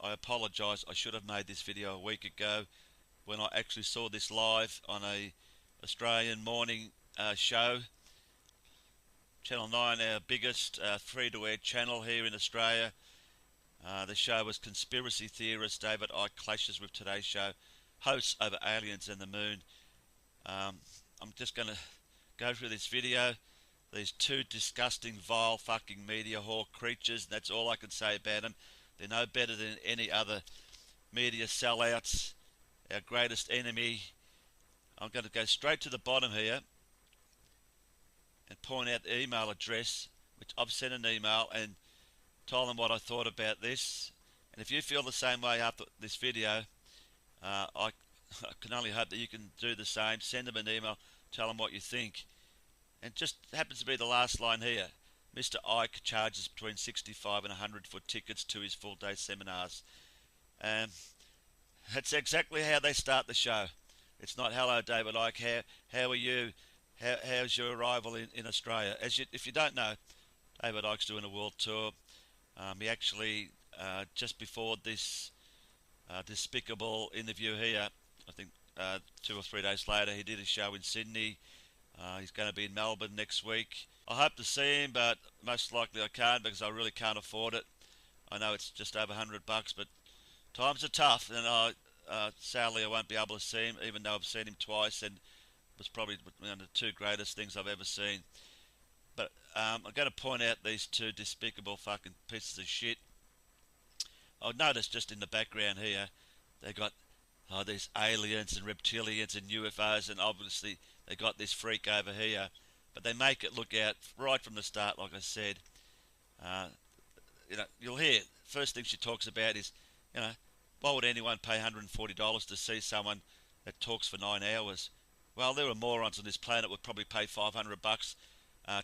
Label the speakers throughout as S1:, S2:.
S1: I apologise. I should have made this video a week ago when I actually saw this live on a Australian morning show. Channel 9, our biggest free-to-air channel here in Australia. The show was Conspiracy Theorist David Icke clashes with Today's Show hosts over aliens and the moon. I'm just going to go through this video. These two disgusting, vile, fucking media hawk creatures. That's all I can say about them. They're no better than any other media sellouts. Our greatest enemy. I'm going to go straight to the bottom here and point out the email address, which I've sent an email and told them what I thought about this. And if you feel the same way after this video, I can only hope that you can do the same. Send them an email, tell them what you think. And just happens to be the last line here. Mr. Icke charges between 65 and 100 for tickets to his full-day seminars. That's exactly how they start the show. It's not, hello, David Icke, how are you? How's your arrival in Australia? If you don't know, David Icke's doing a world tour. He actually, just before this despicable interview here, I think 2 or 3 days later, he did a show in Sydney. He's going to be in Melbourne next week. I hope to see him, but most likely I can't because I really can't afford it. I know it's just over $100, but times are tough, and sadly I won't be able to see him, even though I've seen him twice, and it was probably one of the two greatest things I've ever seen. But I'm going to point out these two despicable fucking pieces of shit. I've noticed just in the background here, they got these aliens and reptilians and UFOs, and obviously they got this freak over here, but they make it look out right from the start. Like I said, you'll hear first thing she talks about is, why would anyone pay $140 to see someone that talks for 9 hours? Well, there are morons on this planet would probably pay $500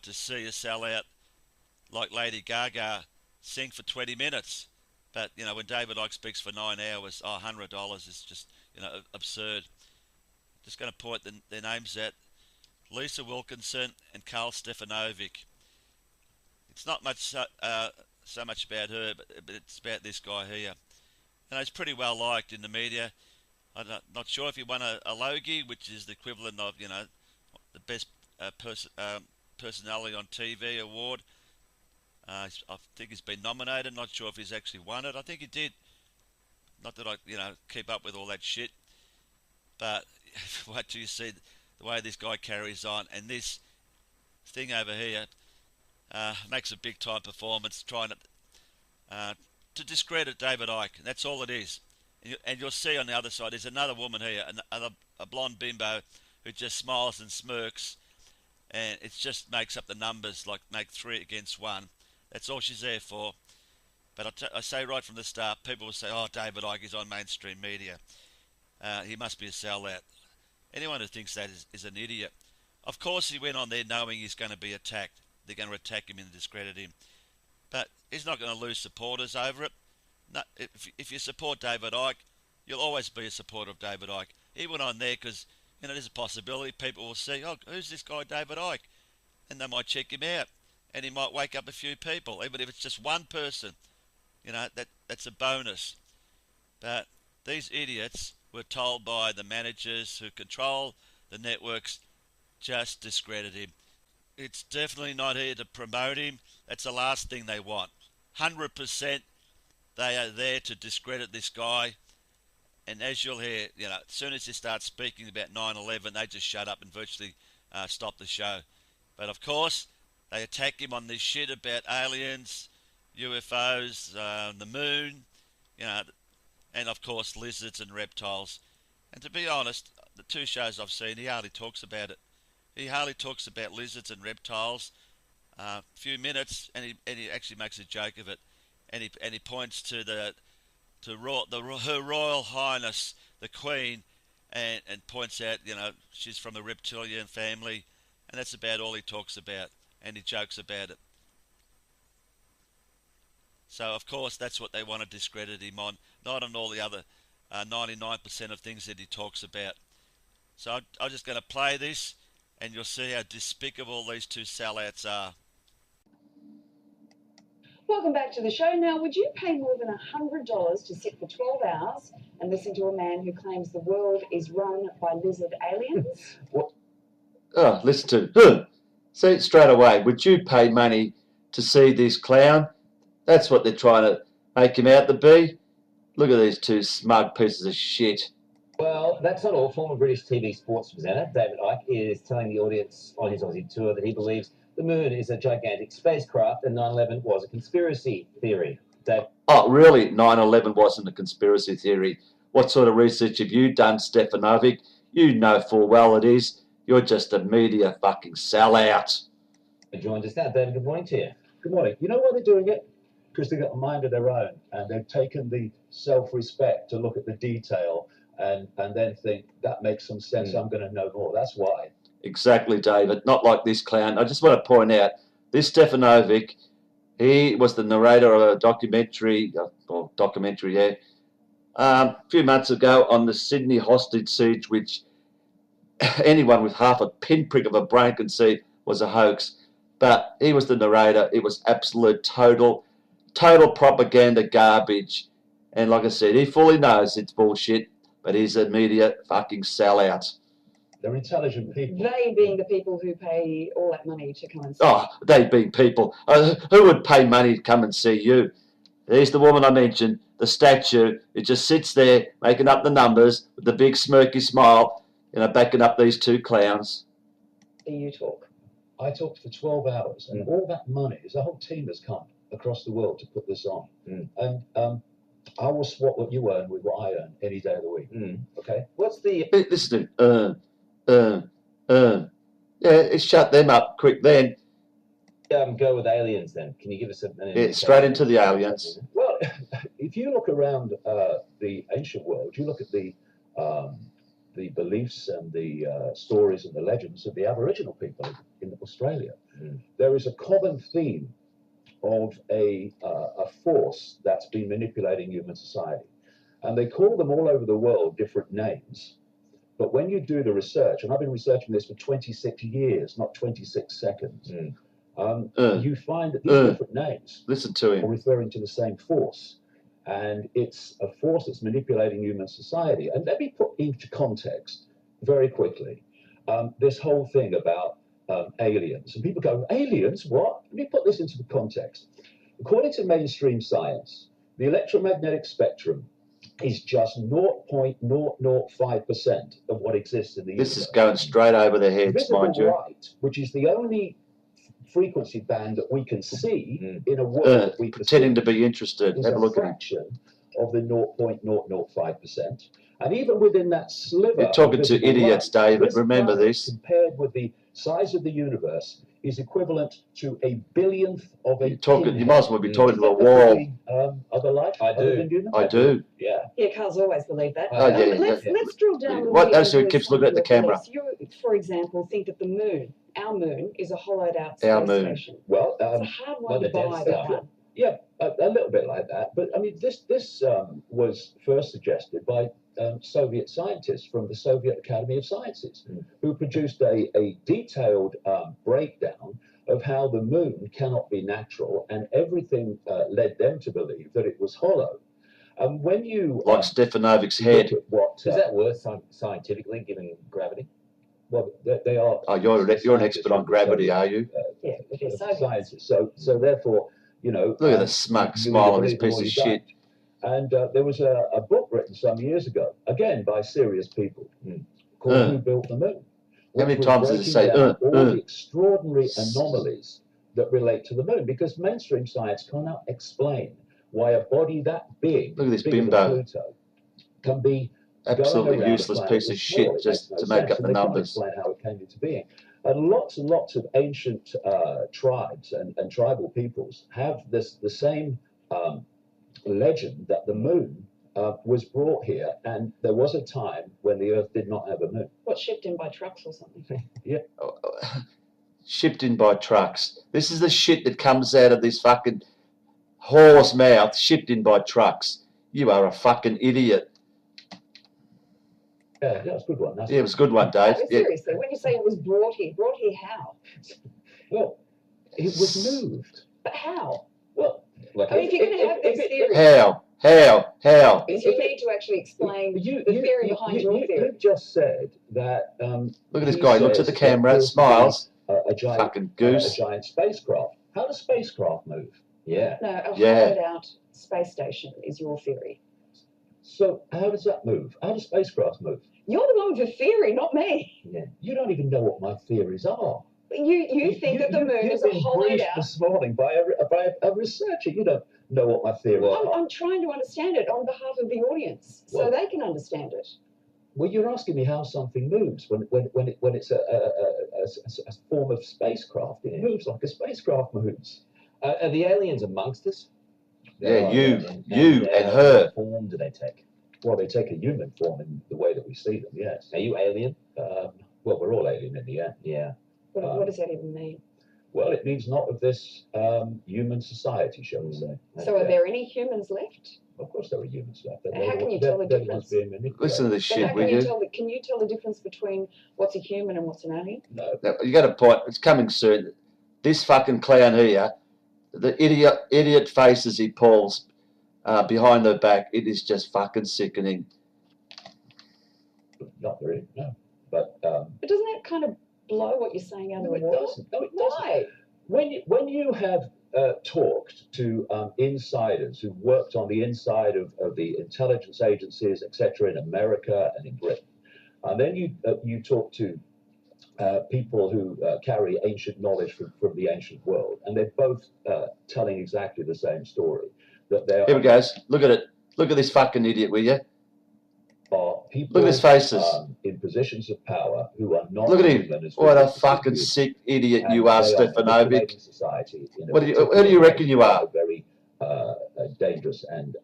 S1: to see a sellout like Lady Gaga sing for 20 minutes. But, when David Icke speaks for 9 hours, $100 is just, absurd. Just going to point their names out. Lisa Wilkinson and Karl Stefanovic. It's not much so much about her, but it's about this guy here. He's pretty well liked in the media. I'm not sure if he won a Logie, which is the equivalent of, the best personality on TV award. I think he's been nominated. Not sure if he's actually won it. I think he did. Not that I, keep up with all that shit. But wait till you see the way this guy carries on. And this thing over here makes a big time performance trying to discredit David Icke. That's all it is. And you'll see on the other side, there's another woman here, a blonde bimbo who just smiles and smirks. And it just makes up the numbers, like make 3 against 1. That's all she's there for. But I say right from the start, people will say, oh, David Icke is on mainstream media. He must be a sellout. Anyone who thinks that is an idiot. Of course he went on there knowing he's going to be attacked. They're going to attack him and discredit him. But he's not going to lose supporters over it. No, if you support David Icke, you'll always be a supporter of David Icke. He went on there because, there's a possibility people will see, oh, who's this guy David Icke? And they might check him out. And he might wake up a few people, even if it's just one person. That's a bonus. But these idiots were told by the managers who control the networks, just discredit him. It's definitely not here to promote him. That's the last thing they want. 100% they are there to discredit this guy. And as you'll hear, as soon as he starts speaking about 9/11, they just shut up and virtually stop the show. But of course, they attack him on this shit about aliens, UFOs, the moon, and of course lizards and reptiles. And to be honest, the 2 shows I've seen, he hardly talks about it. He hardly talks about lizards and reptiles. A few minutes, and he actually makes a joke of it, and he points to her Royal Highness the Queen, and points out she's from the reptilian family, and that's about all he talks about, and he jokes about it. So of course that's what they want to discredit him on, not on all the other 99% of things that he talks about. So I'm just going to play this, and you'll see how despicable these two sellouts are.
S2: Welcome back to the show. Now, would you pay more than $100 to sit for 12 hours and listen to a man who claims the world is run by lizard aliens?
S3: What? Oh, listen to see straight away. Would you pay money to see this clown? That's what they're trying to make him out to be. Look at these two smug pieces of shit.
S4: Well, that's not all. Former British TV sports presenter David Icke is telling the audience on his Aussie tour that he believes the moon is a gigantic spacecraft and 9/11 was a conspiracy theory. Dave?
S3: Oh, really? 9/11 wasn't a conspiracy theory. What sort of research have you done, Stefanovic? You know full well it is. You're just a media fucking sellout.
S4: Joins us now. David, good morning to you.
S5: Good morning. You know why they're doing it? Because they've got a mind of their own, and they've taken the self-respect to look at the detail and then think that makes some sense. I'm going to know more. That's why.
S3: Exactly, David. Not like this clown. I just want to point out, this Stefanovic, he was the narrator of a documentary, a few months ago on the Sydney hostage siege, which anyone with half a pinprick of a brain can see was a hoax. But he was the narrator. It was absolute total propaganda garbage. And like I said, he fully knows it's bullshit, but he's a media fucking sellout.
S5: They're intelligent people.
S2: They being the people who pay all that money to come and see.
S3: Oh, they being people. Who would pay money to come and see you? There's the woman I mentioned, the statue. It just sits there making up the numbers with the big smirky smile, backing up these two clowns.
S2: You talk.
S5: I talked for 12 hours, and all that money, a whole team has come across the world to put this on. And I will swap what you earn with what I earn any day of the week. Okay?
S4: What's the...
S3: Listen to yeah, shut them up quick then.
S4: go with aliens then? Can you give us
S3: straight into the aliens.
S5: Well, if you look around the ancient world, you look at the beliefs and the stories and the legends of the Aboriginal people in Australia. There is a common theme of a force that's been manipulating human society. And they call them all over the world different names. But when you do the research, and I've been researching this for 26 years, not 26 seconds, you find that these different names are referring to the same force. And it's a force that's manipulating human society. And let me put into context very quickly this whole thing about aliens. And people go, aliens, what? Let me put this into the context. According to mainstream science, the electromagnetic spectrum is just 0.005% of what exists in the universe.
S3: This is going straight over their heads, mind you.
S5: Light, which is the only frequency band that we can see in a world we
S3: pretending to be interested. Have a look at it.
S5: Of the 0.005%. And even within that sliver...
S3: You're talking to idiots, David. Remember this.
S5: Compared with the size of the universe is equivalent to a billionth of a...
S3: You might as well be talking to a wall.
S5: Other life?
S4: I do.
S3: I do.
S5: Yeah.
S2: Yeah, Carl's always believed that.
S5: Let's
S2: drill down.
S3: What else? He keeps looking at the camera.
S2: You, for example, think that the moon, our moon, is a hollowed out space station.
S5: Well,
S2: it's a hard one to buy that one.
S5: Yeah, a little bit like that. But I mean, this was first suggested by Soviet scientists from the Soviet Academy of Sciences, who produced a detailed breakdown of how the moon cannot be natural, and everything led them to believe that it was hollow. And when you
S3: like Stefanovic's head,
S4: is that worse scientifically, given gravity?
S5: Well, they are.
S3: Oh, you're an expert on gravity, are you?
S2: Yeah, it's
S5: scientists. So therefore,
S3: look at the smug smile on this piece of shit.
S5: And there was a book written some years ago, again by serious people, called "Who Built the Moon?"
S3: How many times does it say
S5: all the extraordinary anomalies that relate to the moon? Because mainstream science cannot explain why a body that big,
S3: look at this
S5: bigger
S3: bimbo,
S5: than Pluto, can be
S3: absolutely useless piece of shit just to make up the numbers.
S5: Explain how it came into being. And lots of ancient tribes and tribal peoples have the same legend that the moon was brought here, and there was a time when the Earth did not have a moon.
S2: What, shipped in by trucks or something?
S5: Yeah.
S3: Shipped in by trucks. This is the shit that comes out of this fucking whore's mouth, shipped in by trucks. You are a fucking idiot.
S5: Yeah, that was a good one.
S3: It was a good one, Dave.
S2: Seriously, when you say it was brought here how?
S5: Well, it was moved.
S2: But how?
S5: Well,
S4: Like,
S2: I mean, if you're going to have these theories,
S3: How?
S2: you need to actually explain the theory behind your theory.
S5: You've just said that.
S3: Look at this guy. He looks at the camera, smiles.
S5: A giant,
S3: Fucking goose.
S5: A giant spacecraft. How does spacecraft move?
S4: Yeah.
S2: No, a
S3: Yeah.
S2: hollowed out space station is your theory.
S5: So how does that move? How do spacecraft move?
S2: You're the one with the theory, not me.
S5: Yeah. You don't even know what my theories are.
S2: You think that the moon is a hollowed out.
S5: This morning by a researcher. You don't know what my theories are.
S2: I'm trying to understand it on behalf of the audience, so
S5: Well,
S2: they can understand it.
S5: Well, you're asking me how something moves when it's a form of spacecraft. It moves like a spacecraft moves.
S4: Are the aliens amongst us?
S3: Yeah, you and her.
S4: What form do they take?
S5: Well, they take a human form in the way that we see them. Yes.
S4: Are you alien?
S5: Well, we're all alien in the end.
S4: Yeah.
S2: What does that even mean?
S5: Well, it means not of this human society, shall we say.
S2: So, are there any humans left?
S5: Of course, there are humans left.
S2: How can you tell the difference?
S3: Listen to this shit,
S2: How
S3: will
S2: can
S3: you?
S2: can you tell the difference between what's a human and what's an alien?
S5: No.
S3: Now, you got a point. It's coming soon. This fucking clown here, the idiot faces he pulls behind her back, it is just fucking sickening.
S5: Not really, no. But
S2: But doesn't that kind of blow what you're saying out of the
S5: it
S2: water?
S5: doesn't. No, it
S2: Why?
S5: doesn't. When you have talked to insiders who worked on the inside of the intelligence agencies, etc., in America and in Britain, and then you talk to people who carry ancient knowledge from the ancient world, and they're both telling exactly the same story. That there
S3: Here we go. Look at it. Look at this fucking idiot, will you?
S5: are people
S3: Look at his faces.
S5: in positions of power who are not.
S3: Look at him.
S5: human as
S3: What a
S5: physical
S3: fucking
S5: beings,
S3: sick idiot
S5: and
S3: you are,
S5: they
S3: Stefanovic.
S5: manipulating society in a
S3: What do you-
S5: particular
S3: who do you
S5: way,
S3: reckon you are?
S5: a very dangerous and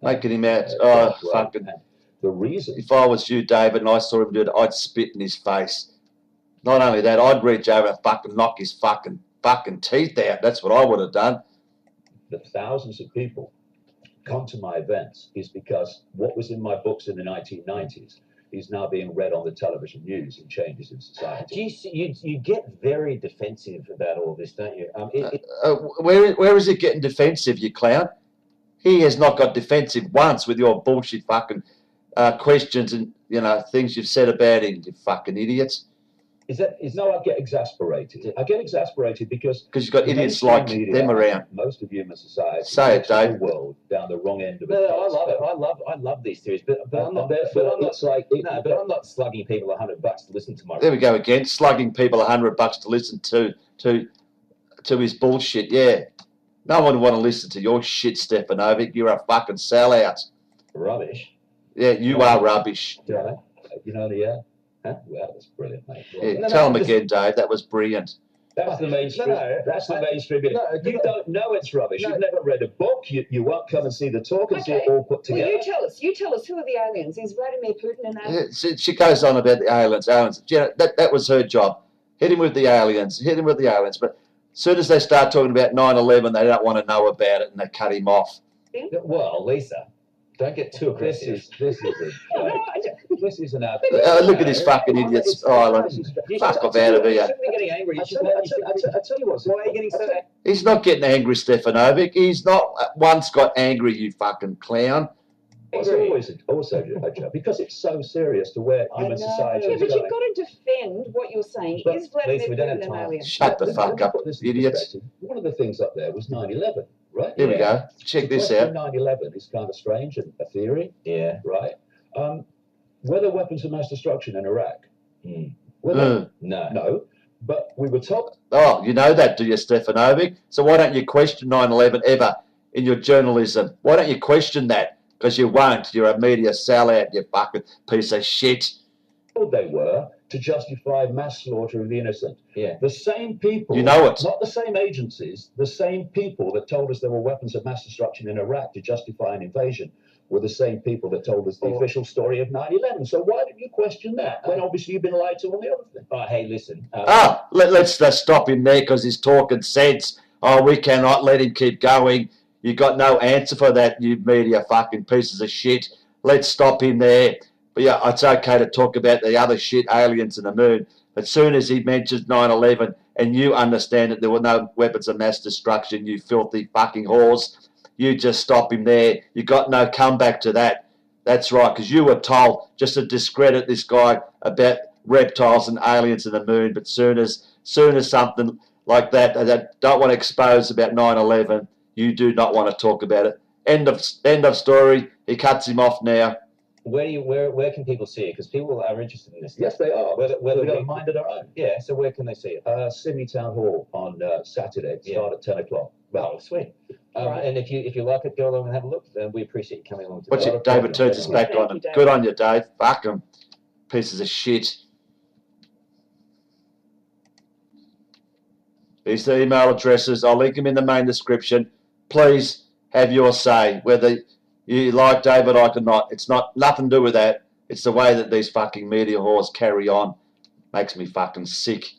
S3: Making him out. Oh,
S5: right.
S3: fucking.
S5: And the reason
S3: If I was you, David, and I saw him do it, I'd spit in his face. Not only that, I'd reach over and fucking knock his fucking teeth out. That's what I would have done.
S5: that thousands of people come to my events is because what was in my books in the 1990s is now being read on the television news and changes in society.
S4: You get very defensive about all this, don't you?
S3: Where is it getting defensive, you clown? He has not got defensive once with your bullshit fucking questions and things you've said about him, you fucking idiots.
S5: No, I get exasperated. I get exasperated because
S3: you've got idiots
S5: mainstream
S3: like
S5: media,
S3: them around.
S5: Most of human society
S3: Say it,
S5: takes the
S3: Dave.
S5: world down the wrong end of it.
S4: No, I love it. I love these theories, but I'm not. But I'm not slugging people $100 to listen to my.
S3: There we go again, slugging people $100 to listen to his bullshit. Yeah, no one would want to listen to your shit, Stefanovic. You're a fucking sellout.
S5: Rubbish.
S3: Yeah, you are rubbish.
S5: Yeah. Yeah. Huh? Well, that's brilliant, mate.
S3: Yeah, tell him again, Dave. That was brilliant.
S5: That's the mainstream. That's the mainstream. You don't know it's rubbish. You've never read a book. You won't come and see the talk and see it all put together.
S2: Well, you tell us who are the aliens? Is Vladimir Putin an alien?
S3: Yeah, she goes on about the aliens. That was her job. Hit him with the aliens. But as soon as they start talking about 9/11, they don't want to know about it and they cut him off.
S4: Well, Lisa, don't get too aggressive.
S5: This is an
S3: Look at this fucking idiot's island. Fuck off out of here.
S4: You shouldn't be getting angry.
S5: I tell you what.
S4: Why are you getting so?
S3: He's not getting angry, Stefanovic. He's not once got angry, you fucking clown.
S5: It's always also a joke because it's so serious to where human society
S2: Yeah,
S5: is
S2: but
S5: going.
S2: you've got to defend what you're saying.
S5: But
S2: Is Vladimir
S4: Lisa, we don't have
S2: Putin an
S4: time.
S2: alien?
S3: Shut the fuck up, idiots.
S5: One of the things up there was 9/11, right?
S3: Here we go. Check this out.
S5: 9/11 is kind of strange and a theory,
S4: Yeah.
S5: right? Were there weapons of mass destruction in Iraq? Were
S3: Mm.
S5: there? No. But we were told.
S3: Oh, you know that, do you, Stefanovic? So why don't you question 9/11 ever in your journalism? Why don't you question that? Because you won't. You're a media sellout, you fucking piece of shit.
S5: They were to justify mass slaughter of the innocent.
S4: Yeah.
S5: The same people.
S3: You know it.
S5: Not the same agencies. The same people that told us there were weapons of mass destruction in Iraq to justify an invasion were the same people that told us the official story of 9/11. So why did you question that when obviously you've been lied to on the other thing?
S4: Oh, hey, listen.
S3: Let's stop him there because he's talking sense. Oh, we cannot let him keep going. You got no answer for that, you media fucking pieces of shit. Let's stop him there. But yeah, it's okay to talk about the other shit, aliens and the moon. As soon as he mentions 9/11, and you understand that there were no weapons of mass destruction, you filthy fucking whores. You just stop him there. You got no comeback to that. That's right, because you were told just to discredit this guy about reptiles and aliens and the moon, but soon as something like that don't want to expose about 9/11, you do not want to talk about it. End of story. He cuts him off now.
S4: Where can people see it? Because people are interested in this.
S5: Yes, they are.
S4: Whether
S5: We've got a mind of their own.
S4: Yeah, so where can they see it?
S5: Sydney Town Hall on Saturday. Start at 10 o'clock.
S4: Oh, sweet.
S2: Right.
S4: And if you like it, go along and have a look. We appreciate you coming along today.
S3: Watch it. David turns his back on him.
S2: David.
S3: Good on you, Dave. Fuck him. Pieces of shit. These are the email addresses. I'll link them in the main description. Please have your say, whether you like David Icke or not. It's nothing to do with that. It's the way that these fucking media whores carry on. Makes me fucking sick.